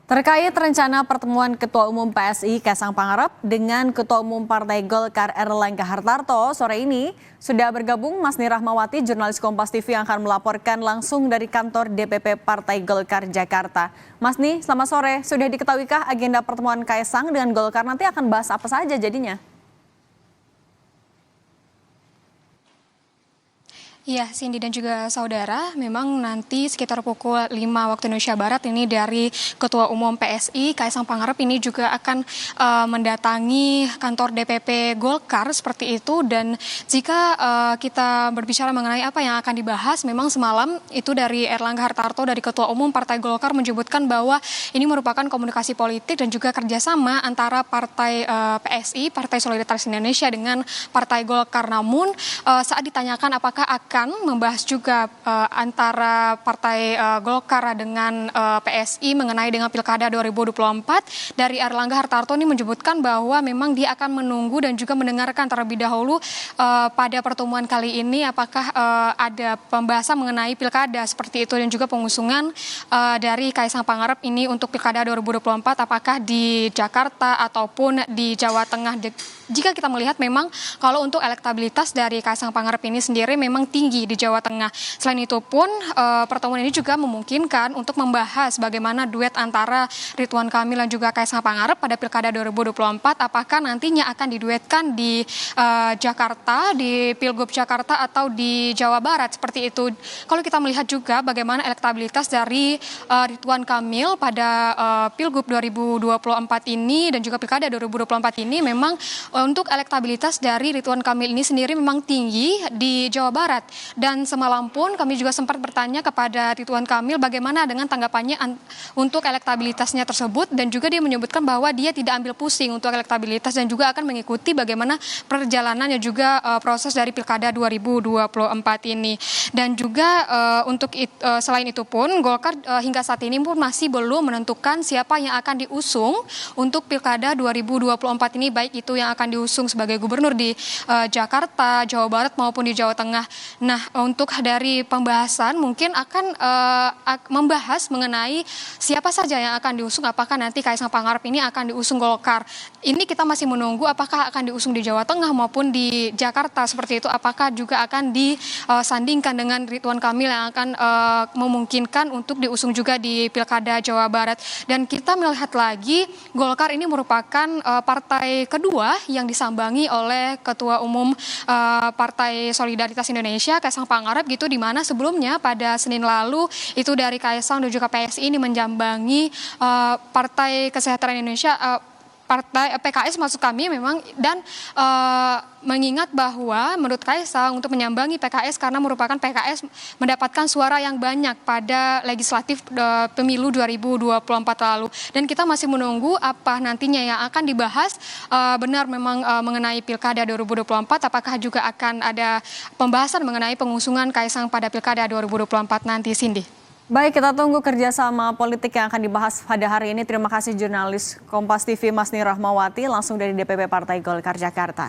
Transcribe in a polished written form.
Terkait rencana pertemuan Ketua Umum PSI Kaisang Pangarep dengan Ketua Umum Partai Golkar Erlangga Hartarto sore ini sudah bergabung Masni Rahmawati, jurnalis Kompas TV yang akan melaporkan langsung dari kantor DPP Partai Golkar Jakarta. Masni, selamat sore. Sudah diketahuikah agenda pertemuan Kaisang dengan Golkar nanti akan bahas apa saja jadinya? Iya, Cindy dan juga saudara, memang nanti sekitar pukul 5 waktu Indonesia Barat ini dari Ketua Umum PSI Kaisang Pangarep ini juga akan mendatangi kantor DPP Golkar seperti itu. Dan jika kita berbicara mengenai apa yang akan dibahas, memang semalam itu dari Erlangga Hartarto dari Ketua Umum Partai Golkar menyebutkan bahwa ini merupakan komunikasi politik dan juga kerjasama antara Partai PSI, Partai Solidaritas Indonesia dengan Partai Golkar. Namun saat ditanyakan apakah akan membahas juga antara Partai Golkar dengan PSI mengenai dengan Pilkada 2024, dari Erlangga Hartarto ini menyebutkan bahwa memang dia akan menunggu dan juga mendengarkan terlebih dahulu pada pertemuan kali ini apakah ada pembahasan mengenai Pilkada seperti itu dan juga pengusungan dari Kaisang Pangarep ini untuk Pilkada 2024 apakah di Jakarta ataupun di Jawa Tengah. Jika kita melihat memang kalau untuk elektabilitas dari Kaisang Pangarep ini sendiri memang tinggi di Jawa Tengah. Selain itu pun pertemuan ini juga memungkinkan untuk membahas bagaimana duet antara Ridwan Kamil dan juga Kaisang Pangarep pada Pilkada 2024 apakah nantinya akan diduetkan di Jakarta, di Pilgub Jakarta atau di Jawa Barat seperti itu. Kalau kita melihat juga bagaimana elektabilitas dari Ridwan Kamil pada Pilgub 2024 ini dan juga Pilkada 2024 ini memang untuk elektabilitas dari Ridwan Kamil ini sendiri memang tinggi di Jawa Barat. Dan semalam pun kami juga sempat bertanya kepada Ridwan Kamil bagaimana dengan tanggapannya untuk elektabilitasnya tersebut. Dan juga dia menyebutkan bahwa dia tidak ambil pusing untuk elektabilitas dan juga akan mengikuti bagaimana perjalanannya juga proses dari Pilkada 2024 ini. Dan juga selain itu pun Golkar hingga saat ini pun masih belum menentukan siapa yang akan diusung untuk Pilkada 2024 ini, baik itu yang akan diusung sebagai gubernur di Jakarta, Jawa Barat maupun di Jawa Tengah. Nah, untuk dari pembahasan mungkin akan membahas mengenai siapa saja yang akan diusung, apakah nanti Kaisang Pangarep ini akan diusung Golkar. Ini kita masih menunggu apakah akan diusung di Jawa Tengah maupun di Jakarta seperti itu, apakah juga akan disandingkan dengan Ridwan Kamil yang akan memungkinkan untuk diusung juga di Pilkada Jawa Barat. Dan kita melihat lagi Golkar ini merupakan partai kedua yang disambangi oleh Ketua Umum Partai Solidaritas Indonesia Kaisang Pangarep gitu, di mana sebelumnya pada Senin lalu itu dari Kaisang dan juga PSI ini menjambangi Partai Kesejahteraan Indonesia, Partai PKS maksud kami memang, dan mengingat bahwa menurut Kaisang untuk menyambangi PKS karena merupakan PKS mendapatkan suara yang banyak pada legislatif pemilu 2024 lalu. Dan kita masih menunggu apa nantinya yang akan dibahas, benar memang mengenai Pilkada 2024 apakah juga akan ada pembahasan mengenai pengusungan Kaisang pada Pilkada 2024 nanti, Cindy. Baik, kita tunggu kerjasama politik yang akan dibahas pada hari ini. Terima kasih jurnalis Kompas TV Masni Rahmawati langsung dari DPP Partai Golkar Jakarta.